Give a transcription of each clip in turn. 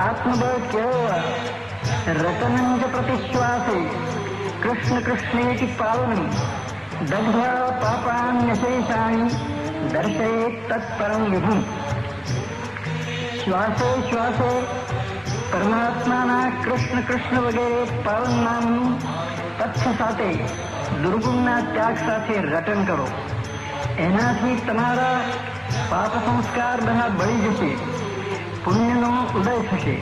आत्मबळ केळव रतनं च प्रतिश्वासे कृष्ण कृष्णेति पावनं दग्ध्वा पापान्यशेषाणि दर्शयेत् तत्परं विभुं। શ્વાસે શ્વાસે પરમાત્માના કૃષ્ણ કૃષ્ણ વગેરે પાવન નામનું તથ્ય સાથે દુર્ગુણના ત્યાગ સાથે રટન કરો. એનાથી તમારા પાપ સંસ્કાર બધા બળી જશે, પુણ્યનો ઉદય થશે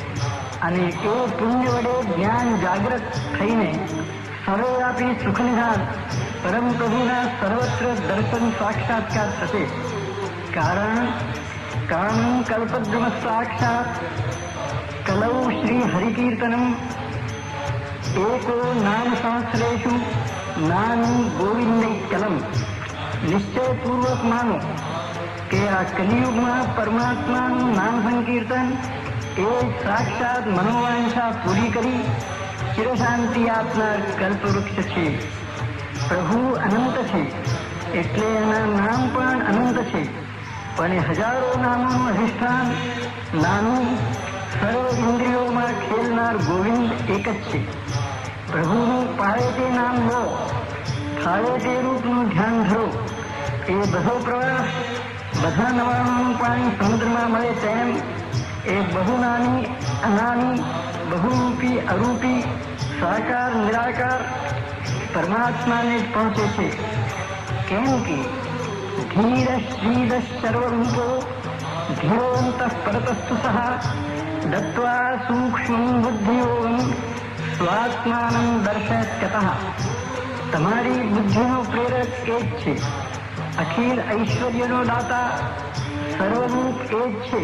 અને એ પુણ્ય વડે જ્ઞાન જાગૃત થઈને સર્વવ્યાપી સુખનિધાન પરમ પ્રભુના સર્વત્ર દર્શન સાક્ષાત્કાર થશે. કારણ કામં કલ્પદ્રુમ સાક્ષાત કલૌ શ્રી હરિકીર્તનમ એકો નામ સહસ્રેષુ નામી ગોવિંદૈકલમ. નિશ્ચયપૂર્વક માનો કે આ કલિયુગમાં પરમાત્માનું નામ સંકીર્તન એ સાક્ષાત મનોવાંછા પૂરી કરી ચિરશાંતિ આપનાર કલ્પવૃક્ષ છે. પ્રભુ અનંત છે એટલે એના નામ પણ અનંત છે, પણ હજારો નામોનું અધિષ્ઠાન નાનું સર્વ ઇન્દ્રિયોમાં ખેલનાર ગોવિંદ એક જ છે. પ્રભુનું પાળે તે નામ લો, ફાળે તે રૂપનું ધ્યાન ધરો. એ બધો પ્રવાસ બધા નવાણું પાણી સમુદ્રમાં મળે તેમ એ બહુ નાની અનાની બહુરૂપી અરૂપી સાકાર નિરાકાર પરમાત્માને જ પહોંચે છે. કેમ કે ધીર શ્રીદ સર્વરૂપો ધીરોંતઃ પરતસ્તુ સહ દત્વા સૂક્ષ્મ બુદ્ધિયોગમ સ્વાત્માનં દર્શયત્યતઃ. તમારી બુદ્ધિનો પ્રેરક એ જ છે, અખિલ ઐશ્વર્યનો દાતા સર્વરૂપ એ જ છે,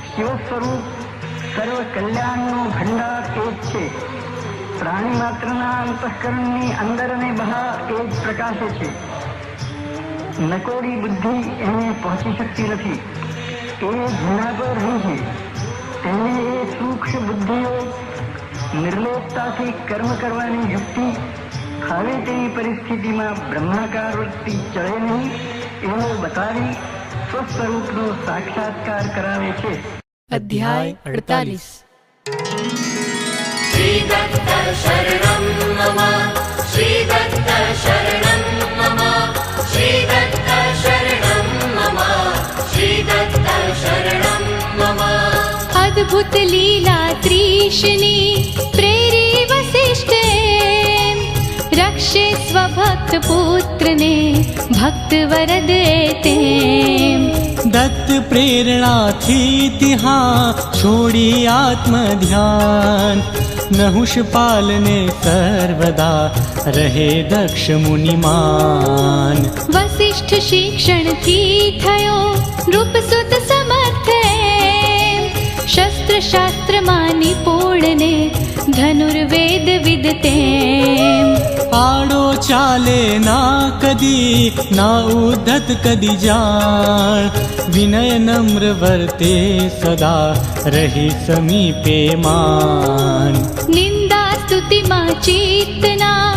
શિવ સ્વરૂપ સર્વ કલ્યાણનો ભંડાર એ જ છે. પ્રાણી માત્રના અંતઃકરણની અંદર અને બહાર એ જ પ્રકાશે છે. નકોડી બુદ્ધિ એને પહોંચી શકતી નથી, એ જેના પર રહી છે તેને એ સૂક્ષ્મ બુદ્ધિઓ નિર્લેપતાથી કર્મ કરવાની યુક્તિ હવે તેની પરિસ્થિતિમાં બ્રહ્માકાર વૃત્તિ ચડે નહીં એવો બતાવી સ્વસ્વરૂપનો સાક્ષાત્કાર કરાવે છે. અધ્યાય 48. શ્રી દત્ત શરણં મમ, શ્રી દત્ત શરણં મમ, શ્રી દત્ત શરણં મમ, શ્રી દત્ત શરણં મમ. અદ્ભુત લીલા ત્રીશની પ્રેરી વસિષ્ઠે રક્ષે સ્વભક્ત પુત્રને ભક્ત વરદ તેમ. દત્ત પ્રેરણાથી ત્યાં છોડી આત્મ ધ્યાન નહુષ પાલને સર્વદા રહે દક્ષ મુનિમાન. વસિષ્ઠ શિક્ષણથી થયો નૃપસુત સમર્થ શસ્ત્ર શાસ્ત્રમાં નિપુણને ધનુર્વેદ વિદતેમ. આડો ચાલે ના કદી ના ઉદ્ધત કદી જાણ વિનય નમ્ર વર્તે સદા રહી સમીપે માન. નિંદા સ્તુતિમાં ચિત્તના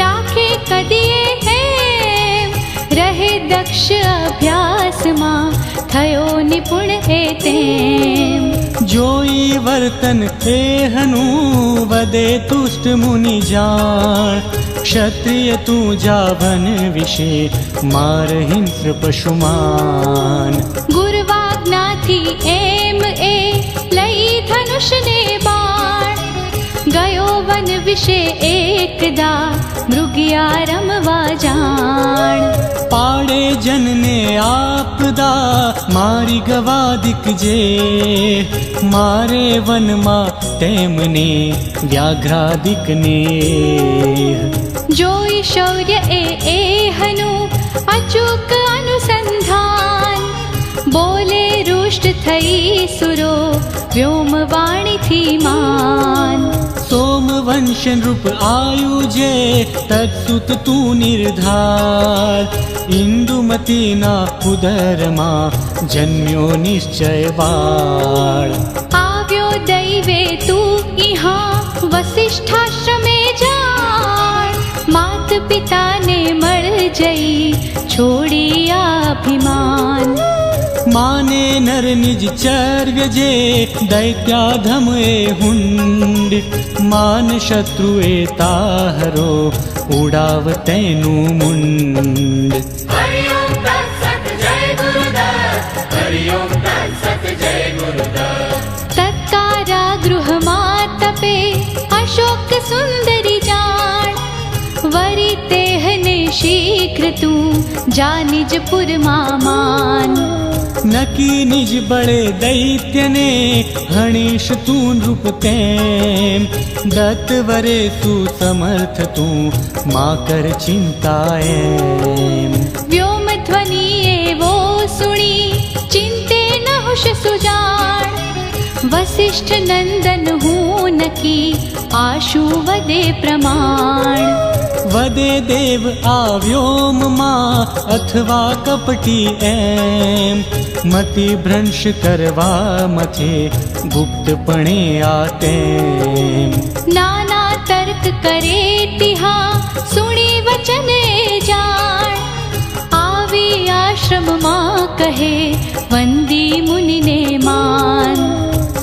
રાખે કદીએ હેમ રહે દક્ષ અભ્યાસમાં થયો નિપુણ હે તેમ. જોઈ વર્તન એહનું વદે તુષ્ટ મુનિ જાણ ક્ષત્રિય તું જાવન વિશે માર હિંસ્ર પશુમાન. ગુરુવાજ્ઞાથી એમ એ લઈ ધનુષને બાણ ગયો વન વિશે એકદા મૃગિયા રમવા જાણ. પાડે જનને આપદા મારી ગવાદિક જે મારે વનમાં તેમને વ્યાઘ્રાદિકને. જોઈ શૌર્ય એહનું અચૂક અનુસંધાન બોલે રૂષ્ટ થઈ સુરો વ્યોમવાણીથી માન. સોમવંશ નૃપ આયુજે તત્સુત તું નિર્ધાર ઇન્દુમતીના ઉદરમાં જન્મ્યો નિશ્ચય બાળ. આવ્યો દૈવે તું ઇહા વસિષ્ઠાશ્રમે જાણ માત પિતાને મળ જઈ છોડી અભિમાન. माने नर निज चर्व्य जे दैत्याधम ए हुंड मान शत्रुए ताहरो उड़ाव तेनु मुंड हरि ओम तत्सत जय गुरुदत्त हरि ओम तत्सत जय गुरुदत्त तत्कारागृहમાં તપે અશોક સુંદરી જાણ વરી તેહને શીઘ્ર તું જા નિજપુરમાં માન नकी निज बड़े दैत्य ने हणीश तू नृप तेम दत्त वरे सुसमर्थ तू मां कर चिंताएम વ્યોમ ધ્વનિ એવો સુણી ચિંતે નಹುષ સુજાણ વસિષ્ઠ નંદન હું નકી આશુ વદે પ્રમાણ वदे देव आव्योम मां अथवा कपटी एम मति भ्रंश करवा मथे गुप्तपणे आतेम નાના તર્ક કરે તિહા સુણી વચન એ જાણ આવી આશ્રમમાં કહે વંદી મુનિને માન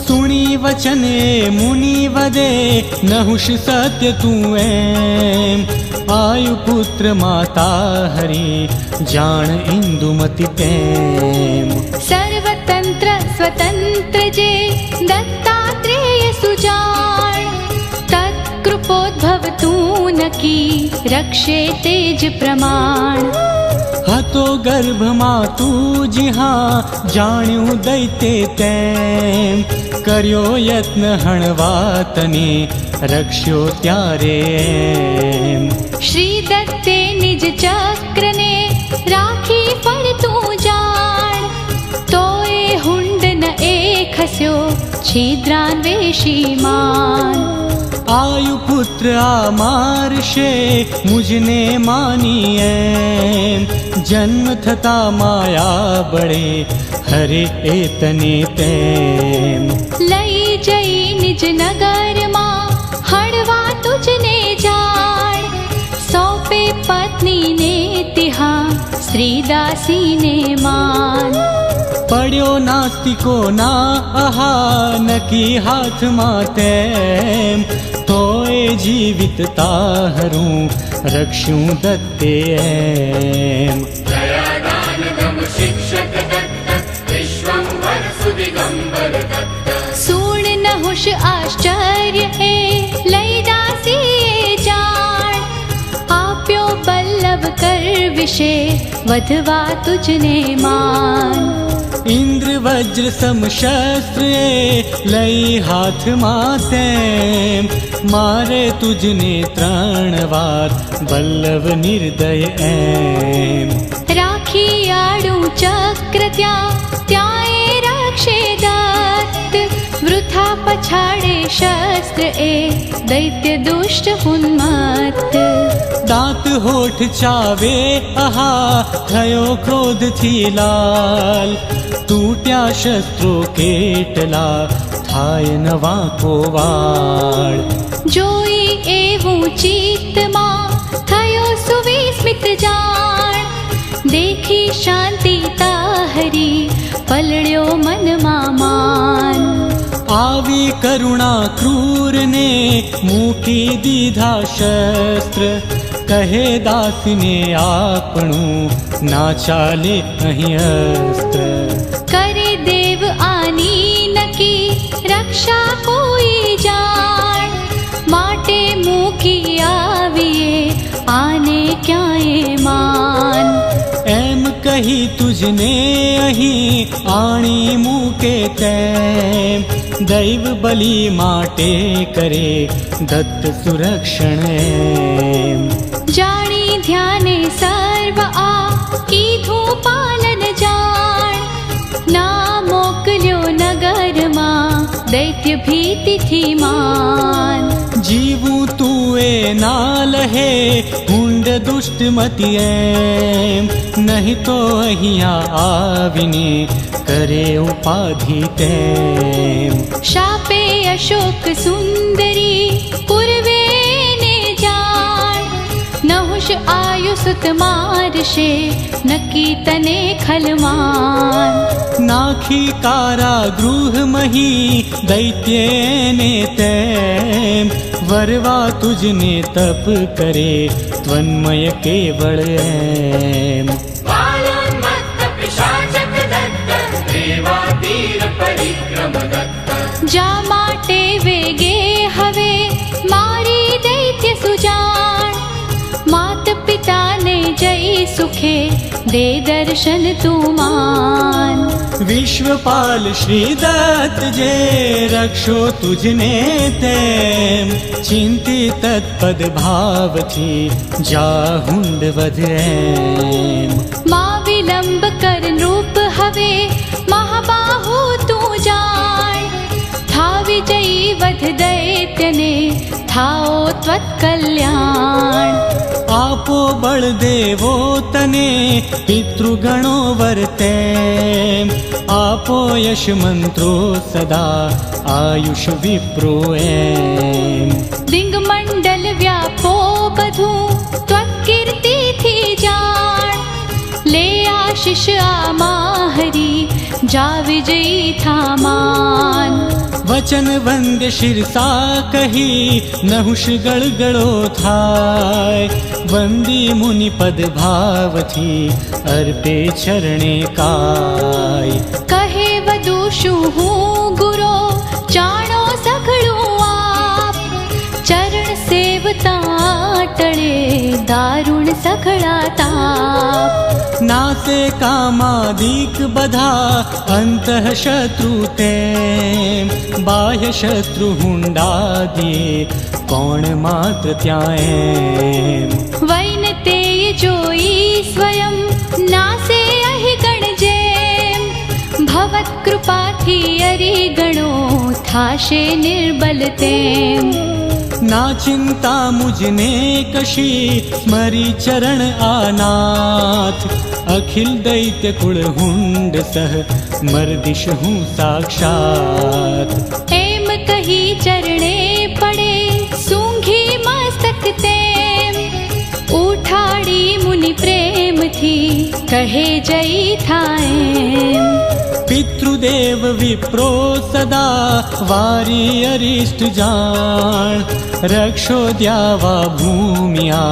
सुनी वचने मुनि वदे नहुष सत्य तू एम आयु पुत्र माता हरि जान इंदुमति तेम સર્વતંત્ર સ્વતંત્ર જે દત્તાત્રેય સુજાણ તત્કૃપોદ્ભવ તું નકી રક્ષે તેજ પ્રમાણ हतो गर्भ मातु जिहा जाण्यु दैते तेम कर्यो यत्न हणवा तने रक्ष्यो त्यारे एम શ્રી દત્તે નિજ ચક્રને રાખી ફરતું જાણ તોય હુંડ ન એ ખસ્યો છિદ્રાન્વેષી માન आयु पुत्र आमार्षे मुझने मानी एम जन्म थता माया बड़े हरे एतने तेम લઈ જઈ નિજ નગરમાં હળવા તુજને જાણ સોંપે પત્નીને તિહા શ્રીદાસીને માન पड्यो नास्तिको ना आहा नकी हाथ मातेम तोय जीवित ताहरू रक्षूं दत्ते एम दयादानदम शिक्षक दत्त विश्वंभर सुदिगंबर दत्त सूण नहुष आश्चर्य ए लई दासी जाण आप्यो बल्लभ कर विषे वधवा तुझने मान इंद्र वज्र सम शस्त्र लई हाथ मातेम मारे तुझने त्रण वार बल्लभ निर्दय एम राखी आड़ू चक्र त्या त्याए रक्षे दत्त वृथा पछाड़े शस्त्र ए दैत्य दुष्ट उन्मत्त दांत होठ चावे आहा थयो क्रोध थी लाल तूट्या शस्त्रो केटला थाय नवा को वाळ जोई एवं चित्तमा थयो सुविस्मित जाण देखी शांति ताहरी पलड़्यो मनमा मान आवी करुणा क्रूर ने मूकी दीधा शस्त्र कहे दास ने आपणु ना चाले अहीं अस्त्र करे देव आनी नकी रक्षा कोई जाण माटे मूकी आविए आने क्याए मान एम कही तुझने अहीं आणी मूके तेम दैव बलि माटे करे दत्त सुरक्षण एम जाणी ध्याने सर्व आ कीधु पालन जाण ना मोकल्यो नगर मा दैत्य भीति थी मान जीवू तू ए नाल है हुंड दुष्ट मति एम नहीं तो अहिया आविने करे उपाधि तेम शापे अशोक सुंदरी पूर्वे ने जाण नहुष आयुसुत मारशे नक्की तने खलमान नाखी कारागृह मही दैत्येने तेम वरवा तुझने तप करे त्वन्मय केवल एम बालोन्मत्त पिशाचक दत्त देवातीर परिक्रम दत्त जा माटे वेगे हवे मारी दैत्य सुजान मात पिता ने जय सुखे दे दर्शन तू मान विश्वपाल श्री दत्त जे रक्षो तुझने तेम चिंती तत्पद भाव थी जाहुंड वधेम मां विलंब कर रूप हवे महाबाहु तू जान था विजयी वध दैत्य ने थाओ त्वत्कल्याण आपो बल देवो तने पितृगणो वर्ते आपो यश मंत्रो सदा आयुष विप्रो एम दिंग मंडल व्यापो बधु त्वत्कीर्ति थी जान ले आशीष आमाहरी जा विजयी था मान वचन वंद्य शिरसा कही नहुष गड़गड़ो थाय वंदी मुनि पद भाव थी अर्पे चरणे काय कहे वदुषु हूँ गुरो जानो सघळो आप चरण सेवता टळे दारुण सघळा ताप नासे कामादिक बधा अंतः शत्रु तेम बाह्य शत्रु हुंडा दिए कौन मात्र त्याएम वैन तेय जोई स्वयं नासे अहि गण जेम भवत कृपा थी अरि गणो थाशे निर्बल तेम ना चिंता मुझने कशी स्मरी चरण आनाथ अखिल दैत्य कुल हुंड सह मर्दिश हूँ साक्षात एम कही चरणे पड़े सूंघी मस्तक तेम उठाड़ी मुनि प्रेम थी कहे जई थाएम पितृदेव विप्रो सदा वारी अरिष्ट जान रक्षो द्यावा भूमिया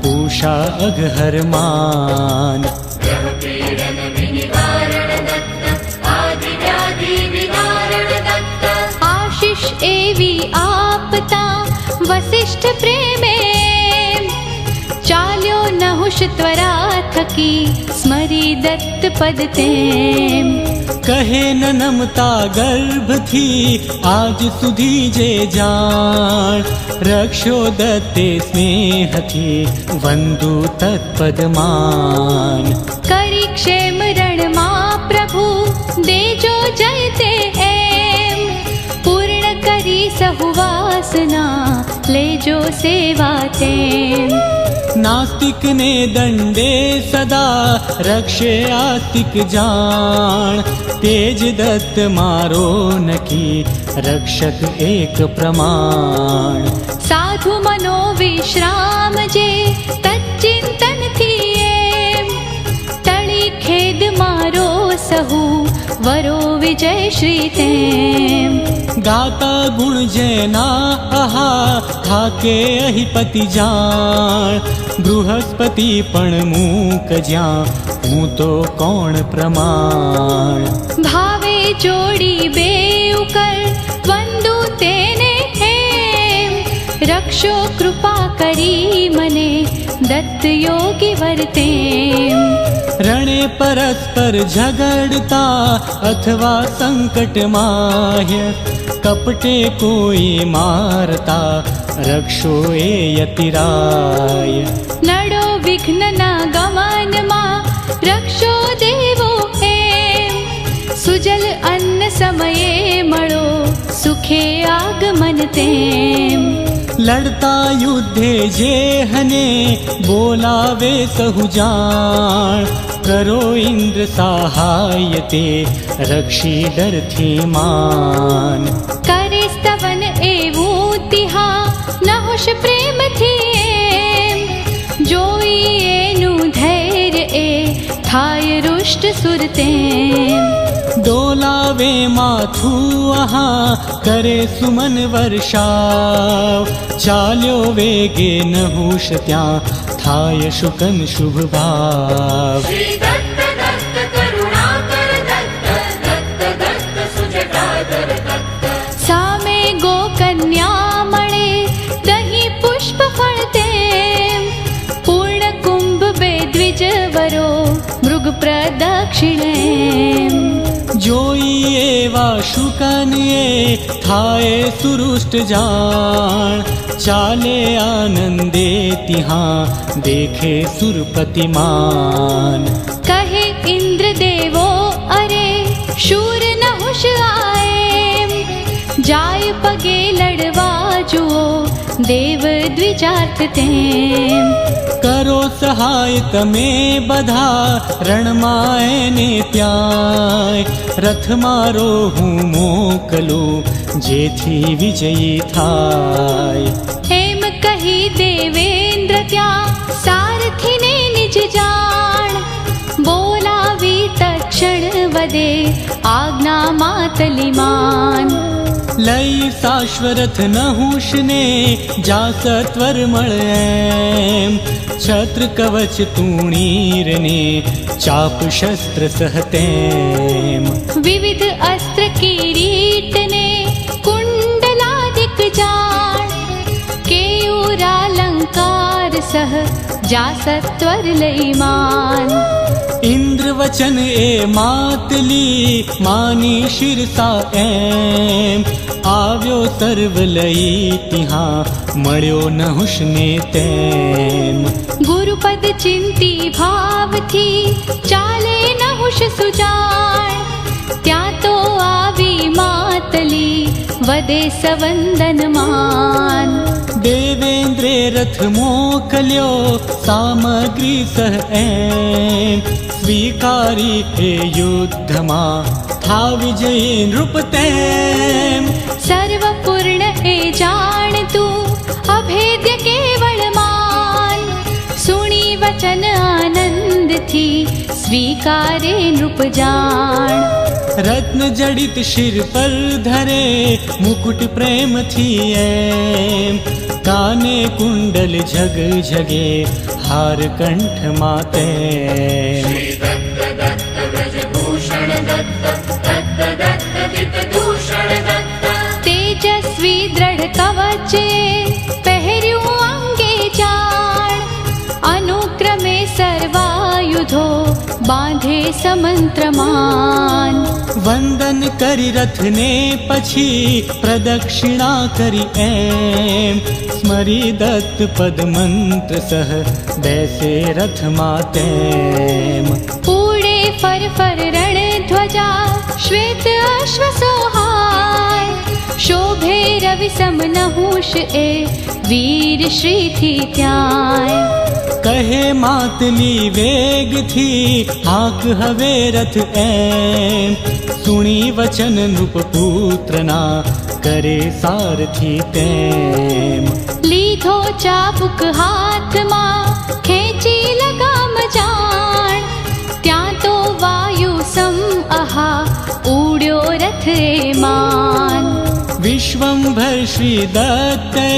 पूषा अघहर मान ग्रह पीडन विनिवारण दत्त आदि व्याधि विदारण दत्त आशीष एवी आपता वसिष्ठ प्रेमे चाल्यो नहुष त्वरा थकी स्मरी दत्त पद तेम कहे न नमता गर्भ थी आज सुधी जे जान रक्षो दत्ते स्नेह थी वंदु तत्पद मान करी क्षेम रण मां प्रभु देजो जयते एम पूर्ण करी सहुवासना लेजो सेवा तेम नास्तिक ने दंडे सदा रक्षे आस्तिक जान तेज दत्त मारो नकी रक्षक एक प्रमाण साधु मनो विश्राम जे तच्चिंतन थी एम तड़ी खेद मारो सहु वरो विजय श्री तेम गाता गुण जैना आहा थाके अहिपति जान बृहस्पति पण मूक ज्या हूँ तो कौन प्रमाण भावे जोड़ी बेउकर वंदु तेने हेम रक्षो कृपा करी मने दत्त योगी वर्तेम रणे परस्पर झगड़ता अथवा संकट माह्य कपटे कोई मारता रक्षो ए यतिराय नडो विघ्न न गमन मा रक्षो देवो एम सुजल अन्न समये मळो सुखे आगमन तेम लड़ता युद्धे जे हने बोलावे सहु जान करो इंद्र सहायते रक्षी डर थी मान करे स्तवन एवं तिहा नहुष प्रेम थी एम जो જોઈ એનું ધૈર્ય એ થાય રુષ્ટ સુરતેમ. ડોલાવે માથું આહા કરે સુમન વર્ષાવ, ચાલ્યો વેગે નહુષ ત્યાં થાય શુકન શુભ ભાવ. શ્રી દત્ત દત્ત કરુણાકર દત્ત દત્ત દત્ત સુજટાધર દત્ત. સામે ગોકન્યા મળે દહીં પુષ્પ ફળ તેમ, પૂર્ણ કુંભ બે દ્વિજવરો મૃગ પ્રદક્ષિણેમ. જોઈ એવા શુકન એ થાય સુરુષ્ટ જાણ, ચાલે આનંદે તિહાં દેખે સુરપતિમાન. કહે ઇન્દ્ર દેવો અરે શૂર નહુષ આએમ, જાય પગે લડવા જુઓ દેવ દ્વિજાર્થ તેમ. કરો સહાય તમે બધા રણમાં એને ત્યાંય, રથ મારો હું મોકલું જેથી વિજયી થાય. એમ કહી દેવેન્દ્ર ત્યાં સારથીને નિજ જાણ, બોલાવી તક્ષણ વદે આજ્ઞા માતલીમાન. લઈ શાશ્વરથ નહુષને જા સત્વર મળે એમ, છત્ર કવચ તૂણીરને ચાપ શસ્ત્ર સહતેમ. વિવિધ અસ્ત્ર કિરીટને કુંડલાદિક જાણ, કેયુરાલંકાર સહ જા સત્વર લઈમાન. ઇન્દ્ર વચન એ માતલી માની શિરસા એમ, આવ્યો સર્વ લઈ તિહાં મળ્યો નહુષને તેમ. ગુરુપદ ચિંતી ભાવથી ચાલે નહુષ સુજાણ, ત્યાં તો આવી માતલી વદે સવંદનમાન. દેવેન્દ્રે રથ મોકલ્યો સામગ્રી સહ એમ, સ્વીકારી એ યુદ્ધમાં થા વિજયી નૃપ તેમ. સર્વ પૂર્ણ એ જાણતું અભેદ્ય કેવળમાન, સુણી વચન આનંદથી સ્વીકારે નૃપ જાણ. રત્ન જડિત શિર પર ધરે મુકુટ પ્રેમથી એમ, કાને કુંડલ જગ જગે હાર કંઠમાં તેમ. શ્રી દત્ત દત્ત વ્રજભૂષણ દત્ત દત્ત દત્ત દિતદૂષણ દત્ત. તેજસ્વી દ્રઢ કવચે પહેર્યું અંગે જાણ, અનુક્રમે સર્વાયુધો બાંધે સમંત્રમાન. વંદન કરી રથને પછી પ્રદક્ષિણા કરી એમ, સ્મરી દત્ત પદ મંત્ર સહ બેસે રથમાં તેમ. પૂડે ફર ફર રણ ધ્વજા શ્વેત અશ્વ સોહાય, શોભે રવિ સમ નહુષ એ વીર શ્રીથી ત્યાંય. કહે માતલી વેગથી હાક હવે રથ એમ, સુણી વચન નૃપ પુત્રના કરે સારથી તેમ. લીધો ચાબુક હાથમાં ખેંચી લગામ જાણ, ત્યાં તો વાયુ સમ આહા ઉડ્યો રથ એમાન. વિશ્વંભર શ્રી દત્તે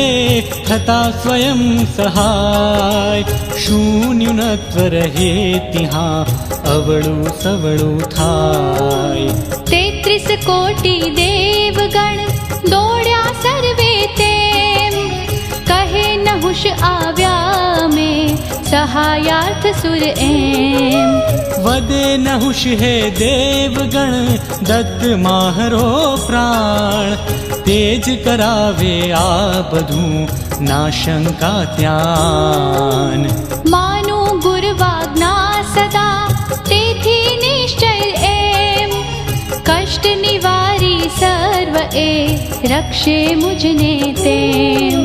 થતા સ્વયં સહાય, શૂન્યુનત્વ રહે તિહાં અવળું સવળું થાય. 33 કોટી દેવગણ દોડ્યા સર્વે તેમ, કહે નહુષ આવ્યા મેં સહાયાર્થ સુર એમ. વદે નહુષ હે દેવગણ દત્ત માહરો પ્રાણ, તેજ કરાવે આ બધું ના શંકા ત્યાં. માનું ગુરવાજ્ઞા સદા તેથી નિશ્ચય એમ, કષ્ટ નિવારી સર્વ એ રક્ષે મુજને તેમ.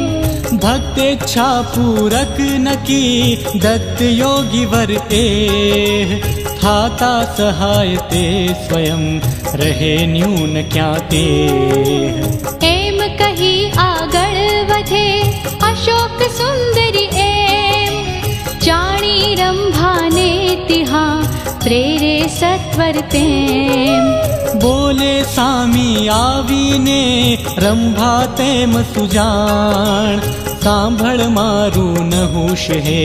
ભક્તેચ્છા પૂરક નકી દત્ત યોગી વર એ, થાતા સહાય તે સ્વયં રહે ન્યૂન ક્યાં તે. એમ કહી આગળ વધે અશોક સુંદરી એમ, જાણી રંભાને તિહા પ્રેરે સત્વર તેમ. બોલે સામી આવીને રંભા તેમ સુજાણ, સાંભળ મારું નહુશ હે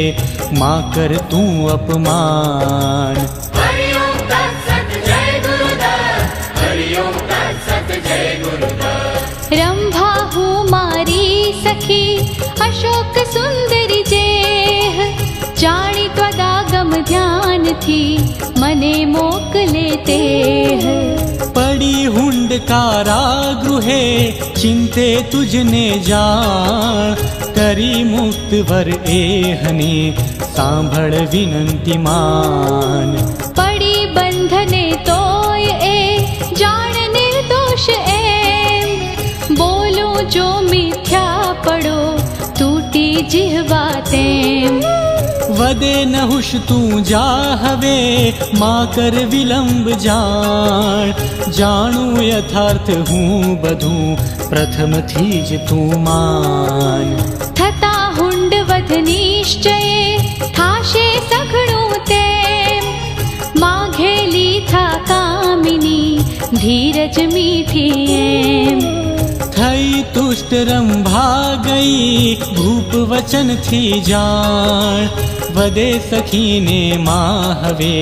માં કર તું અપમાન. હરિઓમ તત્સત જય ગુરુદત્ત, હરિઓમ તત્સત જય ગુરુદત્ત. રંભા હું મારી સખી અશોક સુંદરી જેહ, જાણી ત્વદાગમ ધ્યાનથી મને મોકલે તેહ. પડી હુંડ કારાગૃહે ચિંતે તુજને જાણ, કરી મુક્ત વર એહની સાંભળ વિનંતી માન. પડી બંધને તોય એ જાણ નિર્દોષ એમ, બોલું જો મિથ્યા પડો તૂટી જીહવા તેમ. વદે નહુશ તું જા હવે માં કર વિલંબ જાણ, જાણું યથાર્થ હું બધું પ્રથમથી જ તું માન. થતા હુંડ વધ નિશ્ચયે થાશે સઘળું તેમ, માઘેલી થા કામિની ધીરજ મીઠી એમ. થઈ તુષ્ટ રંભા ગઈ ભૂપ વચનથી જાણ, વદે સખીને માં હવે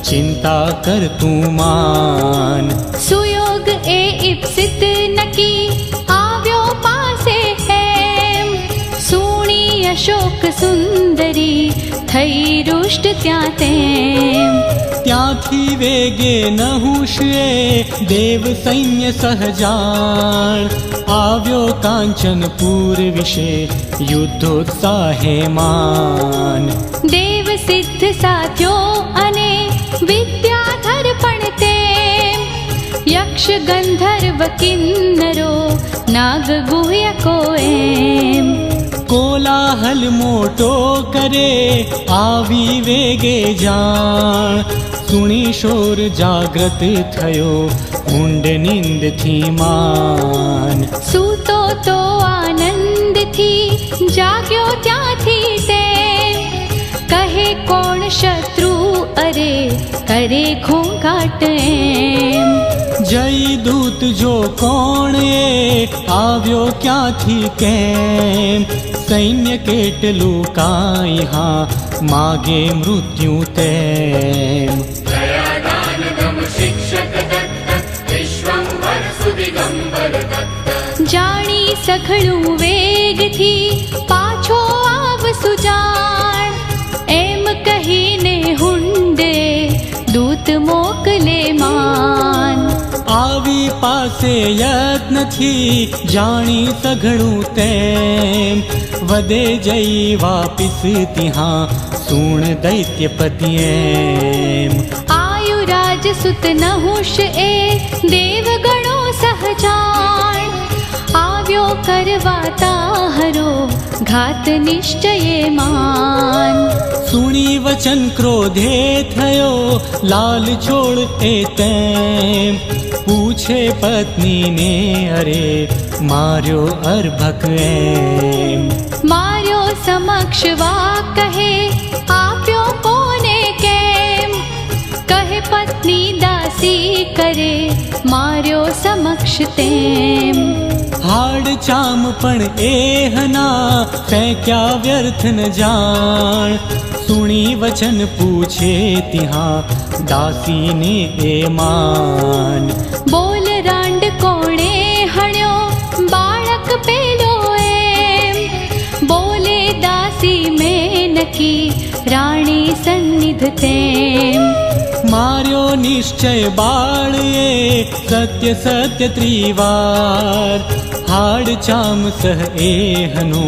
ચિંતા કર તું માન. સુયોગ એ ઇપ્સિત નકી આવ્યો પાસે એમ, સુણી અશોક સુંદરી થઈ રૂષ્ટ ત્યાં તેમ. ત્યાંથી વેગે નહુષે દેવ સૈન્ય સહજાણ, આવ્યો કાંચનપુર વિશે યુદ્ધોત્સાહે માન. દેવ સિદ્ધ સાથ્યો અને વિદ્યાધર પણ તેમ, યક્ષ ગંધર્વ કિન્નરો નાગ ગુહ્યકો એમ. કોલાહલ મોટો કરે આવી વેગે જાણ, સુણી શોર જાગ્રત થયો ઊંડ નિંદથી માન. સૂતો તો આનંદથી જાગ્યો ત્યાંથી તેમ, કહે કોણ શત્રુ અરે કરે ઘોંઘાટ એમ. જય દૂત જો કોણ એ આવ્યો ક્યાંથી કેમ, સૈન્ય કેટલું કાંઈ હા માગે મૃત્યુ તેમ. દયાદાન ગમ શિક્ષક દત્ત, વિશ્વંભર સુદિગંબર દત્ત. જાણી સઘળું વેગથી પાછો આવ સુજાણ, એમ કહીને હુંડે દૂત મોકલે માન. આવી પાસે યત્નથી જાણી સઘળું તેમ, વદે જઈ વાપિસ તિહા સુણ દૈત્યપતિ એમ. આયુરાજ સુત નહુષ એ દેવગણો સહજાણ, આવ્યો કરવા તાહરો ઘાત નિશ્ચયે માન. સુણી વચન ક્રોધે થયો લાલ છોડ એ તેમ, પૂછે પત્નીને અરે માર્યો અર્ભક એમ. માર્યો સમક્ષ વા કહે આપ્યો કોને કેમ, કહે પત્ની દાસી કરે માર્યો સમક્ષ તેમ. હાડ ચામ પણ એહના ફેંક્યા વ્યર્થ ન જાણ, સુણી વચન પૂછે તિહા દાસીને એ માન. બોલ રાંડ કોણે હણ્યો બાળક પેલો એમ, બોલે દાસી મેં નકી રાણી સન્નિધ તેમ. માર્યો નિશ્ચય બાળએ સત્ય સત્ય ત્રિવાર, હાડ ચામ સહ એહનો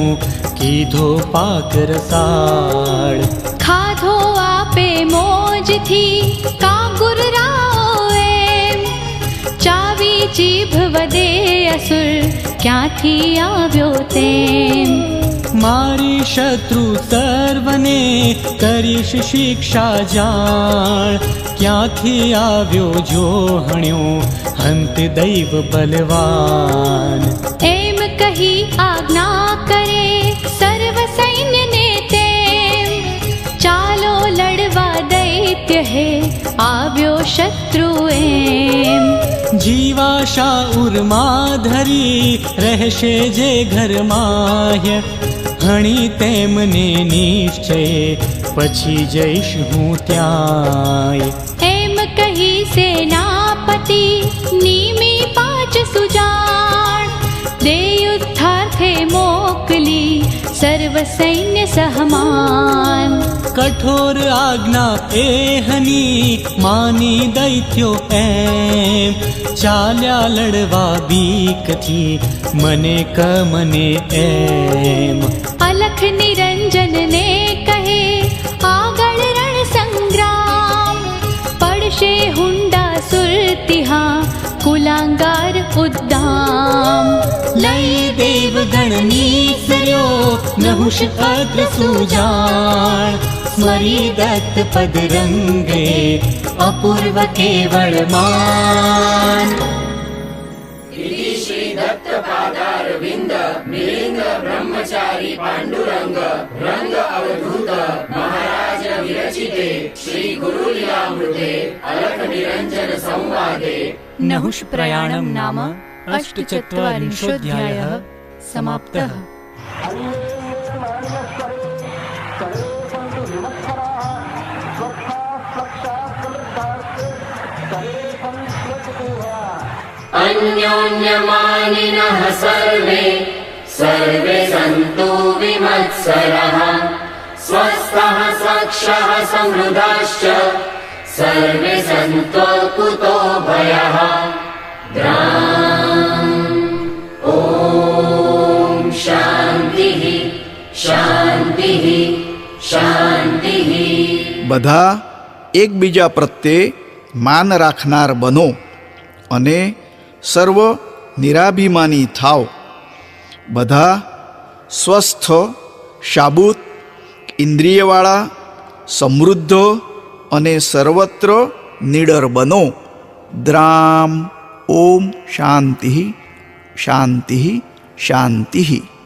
કીધો પાક રસાળ. ખાધો આપે મોજથી કાંગુર રાઓ એમ, ચાવી જીભ વદે અસુર ક્યાંથી આવ્યો તેમ. મારી શત્રુ સર્વને કરીશ શિક્ષા જાણ, ક્યાંથી આવ્યો જો હણ્યો હંત દૈવ બલવાન. એમ કહી આજ્ઞા કરે સર્વ સૈન્યને તેમ, ચાલો કહે આવ્યો શત્રુ એમ. જીવાશા ઉર્મા ધરી રહેશે જે ઘરમાહ્ય, હણી તેમને નિશ્ચય પછી જઈશ હું ત્યાંય. એમ કહી સેનાપતિ નીમી 5 સુજાણ, દે યુદ્ધાર્થે મોકલી સર્વ સૈન્ય સહમાન. કઠોર આજ્ઞા એહની માની દૈત્યો એમ, ચાલ્યા લડવા બીકથી મને કમને એમ. અલખ નિરંજન ને કહે આગળ રણ સંગ્રામ, પડશે હુંડા સુરતિહા કુલાંગાર ઉદ્દામ. લઈ દેવગણની સર્યો નહુષ અગ્ર સુજાણ, સ્મરી દત્ત પદ રંગે અપૂર્વ કેવળ માન. इति श्री दत्त पादारविंद मिलिंद ब्रह्मचारी पांडुरंग रंग अवधूत महाराज विरचिते श्री गुरुलीलामृते अलख निरंजन संवादे नहुष प्रयाणं नाम अष्टचत्वारिंशोऽध्यायः समाप्तः. अन्योन्यमानिनः सर्वे सर्वे सन्तु विमत्सरः, स्वस्थः स्वक्षः समृद्धाश्च सर्वे सन्त्वकुतो भयः. ॐ शान्तिः शान्तिः शान्तिः. બધા એકબીજા પ્રત્યે માન રાખનાર બનો અને સર્વ નિરાભિમાની થાવ. બધા સ્વસ્થ, શાબૂત, ઇન્દ્રિયવાળા, સમૃદ્ધ અને સર્વત્ર નિડર બનો. દ્રામ. ઓમ શાંતિ શાંતિ શાંતિ.